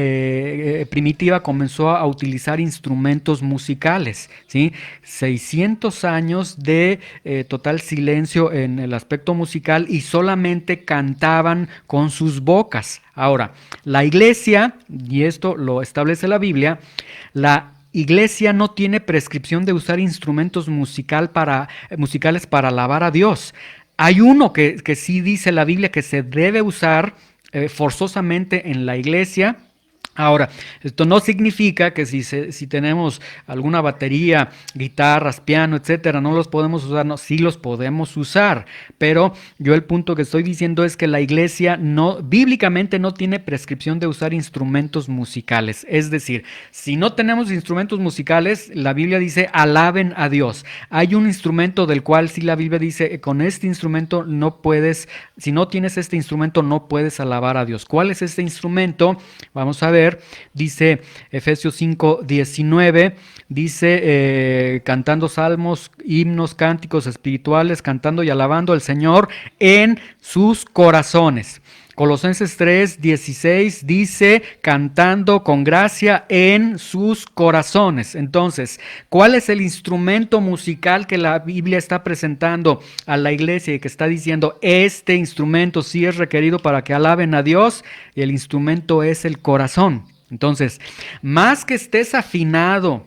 primitiva comenzó a utilizar instrumentos musicales, ¿sí? 600 años de total silencio en el aspecto musical y solamente cantaban con sus bocas. Ahora, la iglesia, y esto lo establece la Biblia, la iglesia no tiene prescripción de usar instrumentos musicales para alabar a Dios. Hay uno que sí dice la Biblia que se debe usar forzosamente en la iglesia. Ahora, esto no significa que si tenemos alguna batería, guitarras, piano, etcétera, no los podemos usar. No, sí los podemos usar, pero yo el punto que estoy diciendo es que la iglesia bíblicamente no tiene prescripción de usar instrumentos musicales. Es decir, si no tenemos instrumentos musicales, la Biblia dice alaben a Dios. Hay un instrumento del cual sí la Biblia dice con este instrumento no puedes, si no tienes este instrumento no puedes alabar a Dios. ¿Cuál es este instrumento? Vamos a ver. Dice Efesios 5:19, dice cantando salmos, himnos, cánticos espirituales, cantando y alabando al Señor en sus corazones. Colosenses 3:16 dice cantando con gracia en sus corazones. Entonces, ¿cuál es el instrumento musical que la Biblia está presentando a la iglesia y que está diciendo este instrumento sí es requerido para que alaben a Dios? Y el instrumento es el corazón. Entonces, más que estés afinado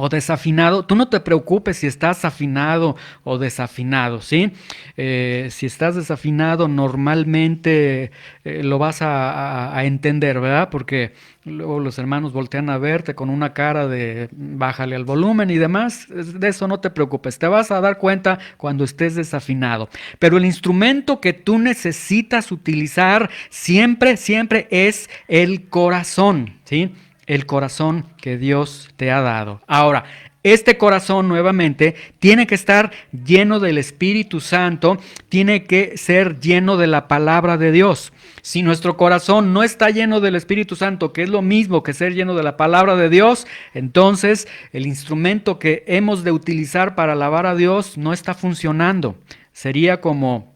o desafinado, tú no te preocupes si estás afinado o desafinado, ¿sí? Si estás desafinado, normalmente lo vas a entender, ¿verdad? Porque luego los hermanos voltean a verte con una cara de bájale al volumen y demás. De eso no te preocupes, te vas a dar cuenta cuando estés desafinado. Pero el instrumento que tú necesitas utilizar siempre, siempre es el corazón, ¿sí? El corazón que Dios te ha dado. Ahora, este corazón nuevamente tiene que estar lleno del Espíritu Santo, tiene que ser lleno de la palabra de Dios. Si nuestro corazón no está lleno del Espíritu Santo, que es lo mismo que ser lleno de la palabra de Dios, entonces el instrumento que hemos de utilizar para alabar a Dios no está funcionando. Sería como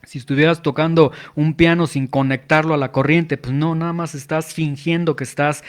si estuvieras tocando un piano sin conectarlo a la corriente, pues no, nada más estás fingiendo que estás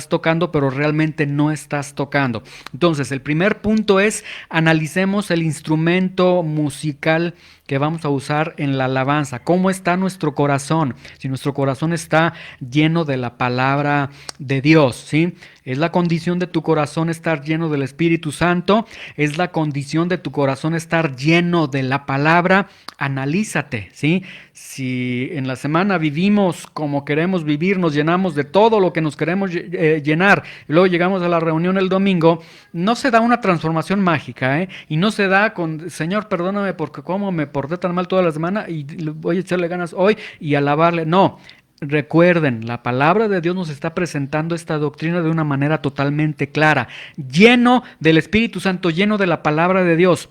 tocando, pero realmente no estás tocando. Entonces, el primer punto es analicemos el instrumento musical que vamos a usar en la alabanza. ¿Cómo está nuestro corazón? Si nuestro corazón está lleno de la palabra de Dios, ¿sí? Es la condición de tu corazón estar lleno del Espíritu Santo, es la condición de tu corazón estar lleno de la palabra. Analízate, ¿sí? Si en la semana vivimos como queremos vivir, nos llenamos de todo lo que nos queremos llenar, y luego llegamos a la reunión el domingo, no se da una transformación mágica, ¿eh? Y no se da con, Señor, perdóname porque como me porté tan mal toda la semana y voy a echarle ganas hoy y alabarle. No. Recuerden, la palabra de Dios nos está presentando esta doctrina de una manera totalmente clara, lleno del Espíritu Santo, lleno de la palabra de Dios.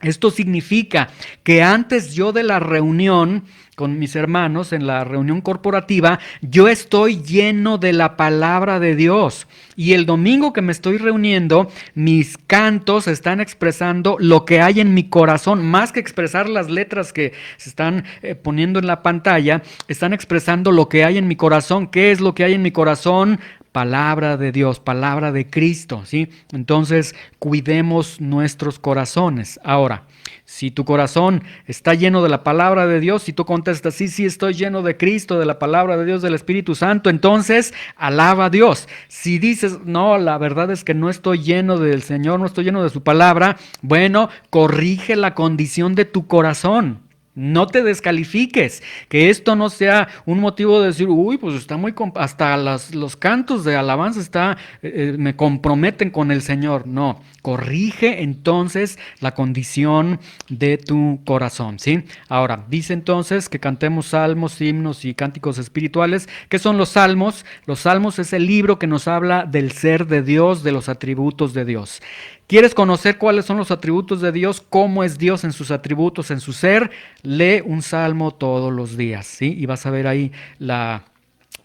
Esto significa que antes yo de la reunión con mis hermanos, en la reunión corporativa, yo estoy lleno de la palabra de Dios. Y el domingo que me estoy reuniendo, mis cantos están expresando lo que hay en mi corazón, más que expresar las letras que se están poniendo en la pantalla, están expresando lo que hay en mi corazón. ¿Qué es lo que hay en mi corazón? Palabra de Dios, palabra de Cristo, ¿sí? Entonces, cuidemos nuestros corazones. Ahora, si tu corazón está lleno de la palabra de Dios, si tú contestas, sí, sí, estoy lleno de Cristo, de la palabra de Dios, del Espíritu Santo, entonces alaba a Dios. Si dices, no, la verdad es que no estoy lleno del Señor, no estoy lleno de su palabra, bueno, corrige la condición de tu corazón. No te descalifiques, que esto no sea un motivo de decir, uy, pues está muy, hasta los cantos de alabanza me comprometen con el Señor. No, corrige entonces la condición de tu corazón, ¿sí? Ahora, dice entonces que cantemos salmos, himnos y cánticos espirituales. ¿Qué son los salmos? Los salmos es el libro que nos habla del ser de Dios, de los atributos de Dios. ¿Quieres conocer cuáles son los atributos de Dios? ¿Cómo es Dios en sus atributos, en su ser? Lee un salmo todos los días, ¿sí? Y vas a ver ahí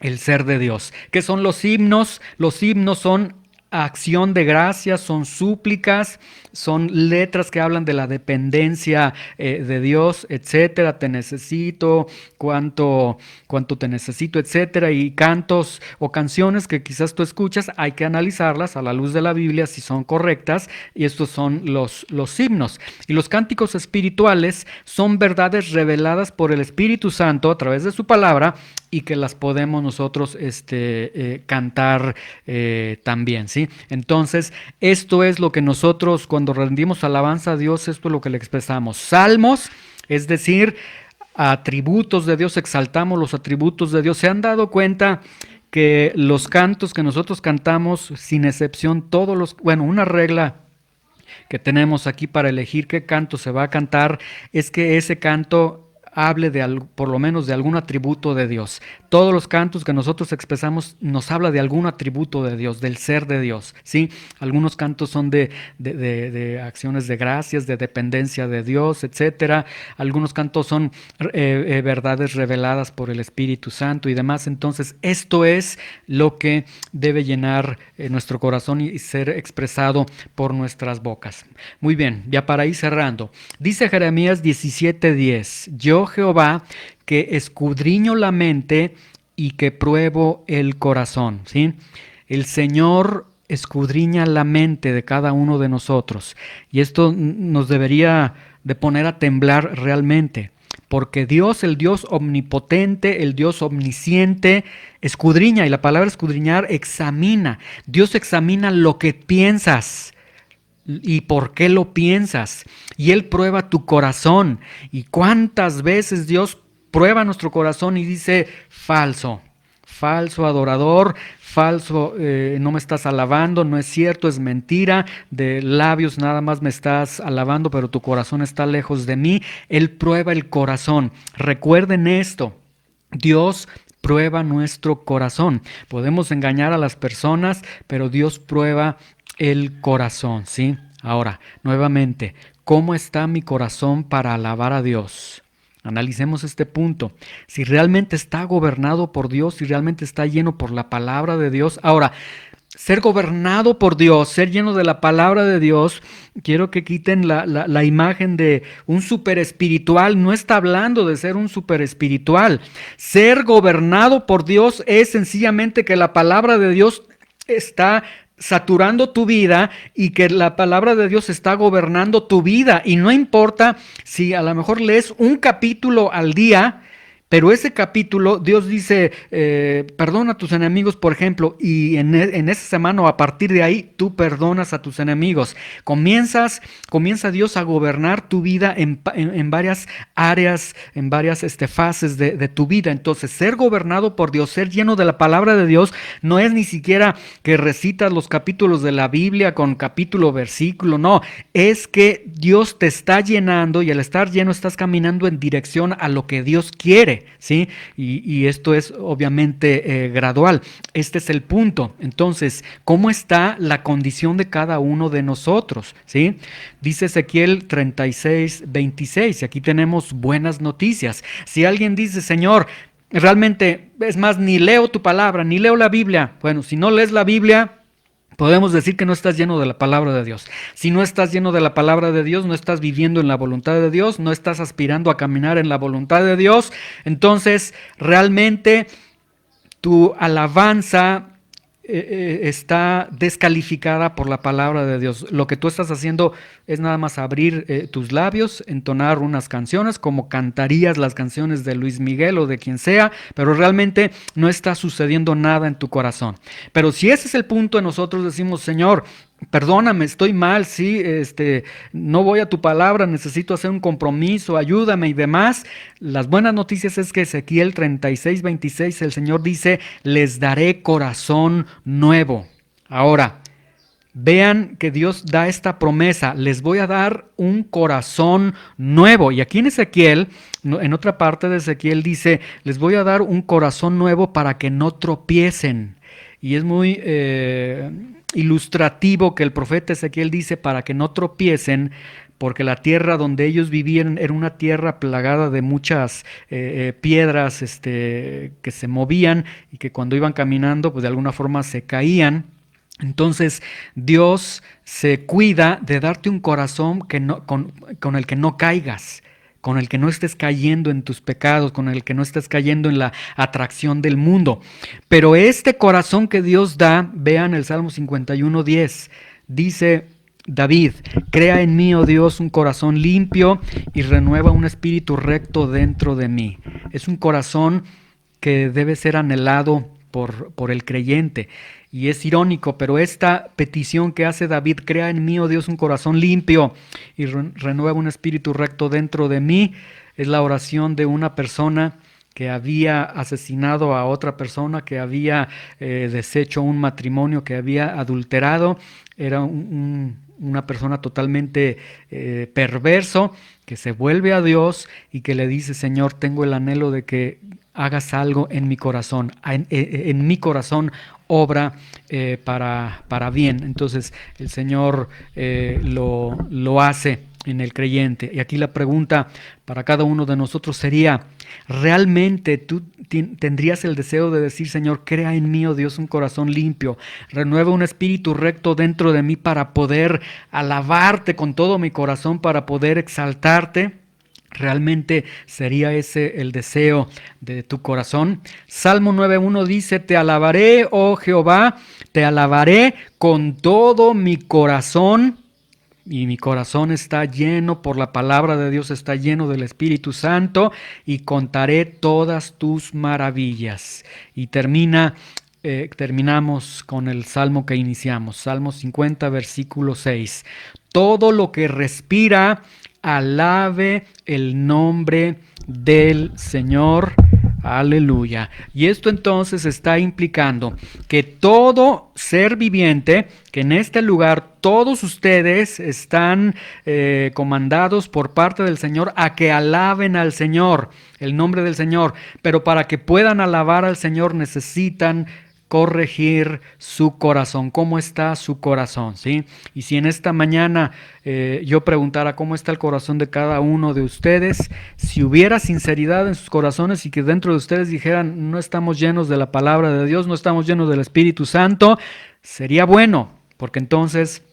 el ser de Dios. ¿Qué son los himnos? Los himnos son acción de gracias, son súplicas, son letras que hablan de la dependencia de Dios, etcétera. Te necesito, cuánto te necesito, etcétera. Y cantos o canciones que quizás tú escuchas, hay que analizarlas a la luz de la Biblia si son correctas, y estos son los himnos. Y los cánticos espirituales son verdades reveladas por el Espíritu Santo a través de su palabra, y que las podemos nosotros cantar también, ¿sí? Entonces, esto es lo que nosotros cuando rendimos alabanza a Dios, esto es lo que le expresamos. Salmos, es decir, atributos de Dios, exaltamos los atributos de Dios. ¿Se han dado cuenta que los cantos que nosotros cantamos, sin excepción, una regla que tenemos aquí para elegir qué canto se va a cantar, es que ese canto hable por lo menos de algún atributo de Dios. Todos los cantos que nosotros expresamos nos habla de algún atributo de Dios, del ser de Dios, ¿sí? Algunos cantos son de acciones de gracias, de dependencia de Dios, etcétera. Algunos cantos son verdades reveladas por el Espíritu Santo y demás. Entonces, esto es lo que debe llenar nuestro corazón y ser expresado por nuestras bocas. Muy bien, ya para ir cerrando. Dice Jeremías 17:10, yo Jehová, que escudriño la mente y que pruebo el corazón, ¿sí? El Señor escudriña la mente de cada uno de nosotros, y esto nos debería de poner a temblar realmente, porque Dios, el Dios omnipotente, el Dios omnisciente, escudriña, y la palabra escudriñar examina. Dios examina lo que piensas y por qué lo piensas, y Él prueba tu corazón. Y cuántas veces Dios prueba nuestro corazón y dice, falso adorador, falso, no me estás alabando, no es cierto, es mentira, de labios nada más me estás alabando, pero tu corazón está lejos de mí. Él prueba el corazón. Recuerden esto, Dios prueba nuestro corazón. Podemos engañar a las personas, pero Dios prueba el corazón, ¿sí? Ahora, nuevamente, ¿cómo está mi corazón para alabar a Dios? Analicemos este punto. Si realmente está gobernado por Dios, si realmente está lleno por la palabra de Dios. Ahora, ser gobernado por Dios, ser lleno de la palabra de Dios, quiero que quiten la imagen de un super espiritual. No está hablando de ser un super espiritual. Ser gobernado por Dios es sencillamente que la palabra de Dios está saturando tu vida y que la palabra de Dios está gobernando tu vida. Y no importa si a lo mejor lees un capítulo al día, pero ese capítulo, Dios dice, perdona a tus enemigos, por ejemplo, y en esa semana o a partir de ahí, tú perdonas a tus enemigos. Comienza Dios a gobernar tu vida en varias áreas, en varias fases de tu vida. Entonces, ser gobernado por Dios, ser lleno de la palabra de Dios, no es ni siquiera que recitas los capítulos de la Biblia con capítulo, versículo, no. Es que Dios te está llenando y al estar lleno estás caminando en dirección a lo que Dios quiere. ¿Sí? Y esto es obviamente gradual. Este es el punto. Entonces, ¿cómo está la condición de cada uno de nosotros? ¿Sí? Dice Ezequiel 36:26, y aquí tenemos buenas noticias. Si alguien dice, Señor, realmente, es más, ni leo tu palabra, ni leo la Biblia. Bueno, si no lees la Biblia, podemos decir que no estás lleno de la palabra de Dios. Si no estás lleno de la palabra de Dios, no estás viviendo en la voluntad de Dios, no estás aspirando a caminar en la voluntad de Dios, entonces realmente tu alabanza está descalificada por la palabra de Dios. Lo que tú estás haciendo es nada más abrir tus labios, entonar unas canciones como cantarías las canciones de Luis Miguel o de quien sea, pero realmente no está sucediendo nada en tu corazón. Pero si ese es el punto, nosotros decimos, Señor, perdóname, estoy mal, sí, no voy a tu palabra, necesito hacer un compromiso, ayúdame y demás. Las buenas noticias es que Ezequiel 36:26, el Señor dice, les daré corazón nuevo. Ahora, vean que Dios da esta promesa, les voy a dar un corazón nuevo. Y aquí en Ezequiel, en otra parte de Ezequiel dice, les voy a dar un corazón nuevo para que no tropiecen. Y es muy ilustrativo que el profeta Ezequiel dice para que no tropiecen, porque la tierra donde ellos vivían era una tierra plagada de muchas piedras que se movían y que cuando iban caminando pues de alguna forma se caían. Entonces Dios se cuida de darte un corazón con el que no caigas, con el que no estés cayendo en tus pecados, con el que no estés cayendo en la atracción del mundo. Pero este corazón que Dios da, vean el Salmo 51:10, dice David, crea en mí, oh Dios, un corazón limpio y renueva un espíritu recto dentro de mí. Es un corazón que debe ser anhelado por el creyente. Y es irónico, pero esta petición que hace David, crea en mí, oh Dios, un corazón limpio y renueva un espíritu recto dentro de mí, es la oración de una persona que había asesinado a otra persona, que había deshecho un matrimonio, que había adulterado. Era una persona totalmente perverso, que se vuelve a Dios y que le dice, Señor, tengo el anhelo de que hagas algo en mi corazón. En mi corazón obra para bien. Entonces el Señor lo hace en el creyente. Y aquí la pregunta para cada uno de nosotros sería, ¿realmente tú tendrías el deseo de decir, Señor, crea en mí, oh Dios, un corazón limpio, renueva un espíritu recto dentro de mí para poder alabarte con todo mi corazón, para poder exaltarte? ¿Realmente sería ese el deseo de tu corazón? Salmo 9:1 dice, te alabaré, oh Jehová, te alabaré con todo mi corazón. Y mi corazón está lleno por la palabra de Dios, está lleno del Espíritu Santo, y contaré todas tus maravillas. Y terminamos con el salmo que iniciamos, Salmo 50, versículo 6. Todo lo que respira, alabe el nombre del Señor. Aleluya. Y esto entonces está implicando que todo ser viviente, que en este lugar todos ustedes están comandados por parte del Señor a que alaben al Señor, el nombre del Señor. Pero para que puedan alabar al Señor necesitan corregir su corazón. ¿Cómo está su corazón? ¿Sí? Y si en esta mañana yo preguntara cómo está el corazón de cada uno de ustedes, si hubiera sinceridad en sus corazones y que dentro de ustedes dijeran, no estamos llenos de la palabra de Dios, no estamos llenos del Espíritu Santo, sería bueno, porque entonces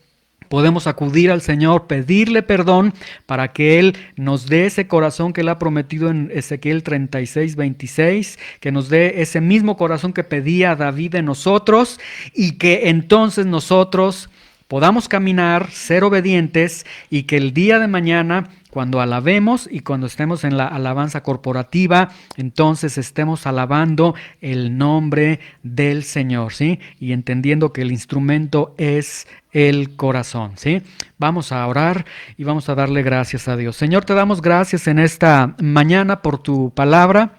Podemos acudir al Señor, pedirle perdón para que Él nos dé ese corazón que Él ha prometido en Ezequiel 36:26, que nos dé ese mismo corazón que pedía David de nosotros, y que entonces nosotros podamos caminar, ser obedientes, y que el día de mañana, cuando alabemos y cuando estemos en la alabanza corporativa, entonces estemos alabando el nombre del Señor, ¿sí? Y entendiendo que el instrumento es el corazón, ¿sí? Vamos a orar y vamos a darle gracias a Dios. Señor, te damos gracias en esta mañana por tu palabra.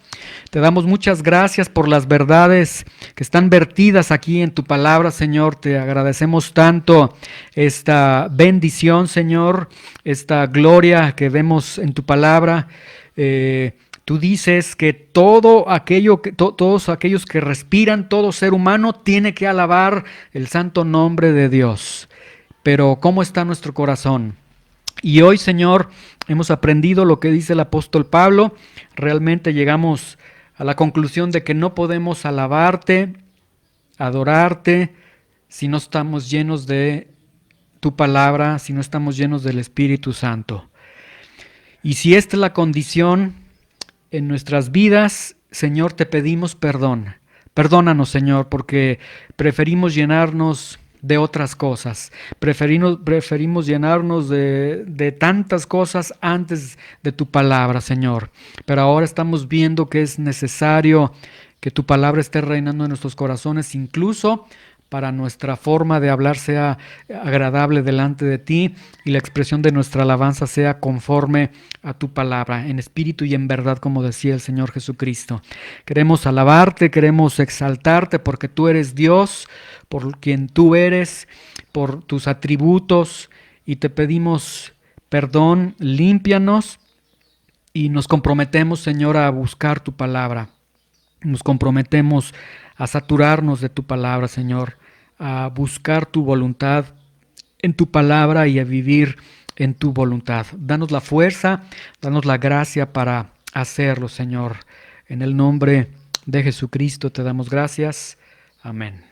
Te damos muchas gracias por las verdades que están vertidas aquí en tu palabra, Señor. Te agradecemos tanto esta bendición, Señor, esta gloria que vemos en tu palabra. Tú dices que todos aquellos que respiran, todo ser humano tiene que alabar el santo nombre de Dios. Pero ¿cómo está nuestro corazón? Y hoy, Señor, hemos aprendido lo que dice el apóstol Pablo. Realmente llegamos a la conclusión de que no podemos alabarte, adorarte, si no estamos llenos de tu palabra, si no estamos llenos del Espíritu Santo. Y si esta es la condición en nuestras vidas, Señor, te pedimos perdón. Perdónanos, Señor, porque preferimos llenarnos de otras cosas. Preferimos llenarnos de tantas cosas antes de tu palabra, Señor. Pero ahora estamos viendo que es necesario que tu palabra esté reinando en nuestros corazones, incluso para nuestra forma de hablar sea agradable delante de ti y la expresión de nuestra alabanza sea conforme a tu palabra, en espíritu y en verdad, como decía el Señor Jesucristo. Queremos alabarte, queremos exaltarte porque tú eres Dios, por quien tú eres, por tus atributos, y te pedimos perdón, límpianos y nos comprometemos, Señor, a buscar tu palabra. Nos comprometemos a saturarnos de tu palabra, Señor, a buscar tu voluntad en tu palabra y a vivir en tu voluntad. Danos la fuerza, danos la gracia para hacerlo, Señor. En el nombre de Jesucristo te damos gracias. Amén.